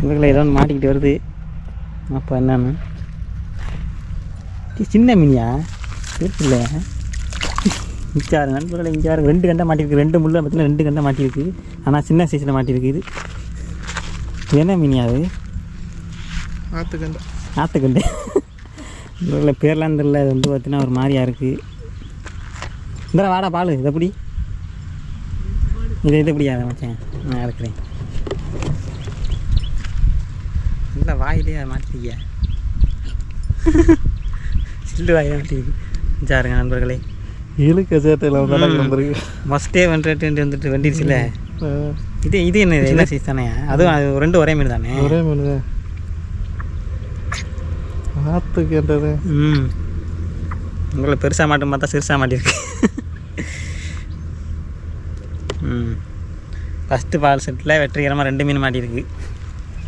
இவர்களை ஏதோ ஒன்று மாட்டிக்கிட்டு வருது. அப்போ என்னன்னு சின்ன மீனியா இருக்குல்ல. மிச்சாரு நண்பர்களை இஞ்சாரு 2 கண்டை மாட்டியிருக்கு. 2 முள்ள பார்த்தீங்கன்னா 2 கண்டை மாட்டியிருக்கு. ஆனால் சின்ன சைஸில் மாட்டியிருக்கு. இது என்ன மீனியா? அது ஆற்றுக்கண்டு. இவர்களை பேர்லாம் தெரியல. இது வந்து பார்த்தீங்கன்னா ஒரு மாதிரியா இருக்குது. இந்த வாடா பால் இதை எப்படி இதை எப்படியா மச்சேன்? நான் இருக்கிறேன். இல்லை வாயிலே அதை மாட்டிருக்கிய. சில்லு வாயிலே மாட்டிருக்கு. சாருங்க நண்பர்களே, இழுக்க சேட்டையில் வந்துருக்கு. ஃபஸ்ட்டே வந்துட்டு வண்டிடுச்சுல. இது என்ன சைஸ் தானே? அதுவும் அது 2 ஒரே மீன் தானே? ஒரே மீன் தான். ஆற்று கேட்டது. உங்களை பெருசாக மாட்டும் பார்த்தா சிறுசாக மாட்டிருக்கு. ஃபஸ்ட்டு பால் செட்டில் வெற்றிகரமாக 2 மீன் மாட்டியிருக்கு.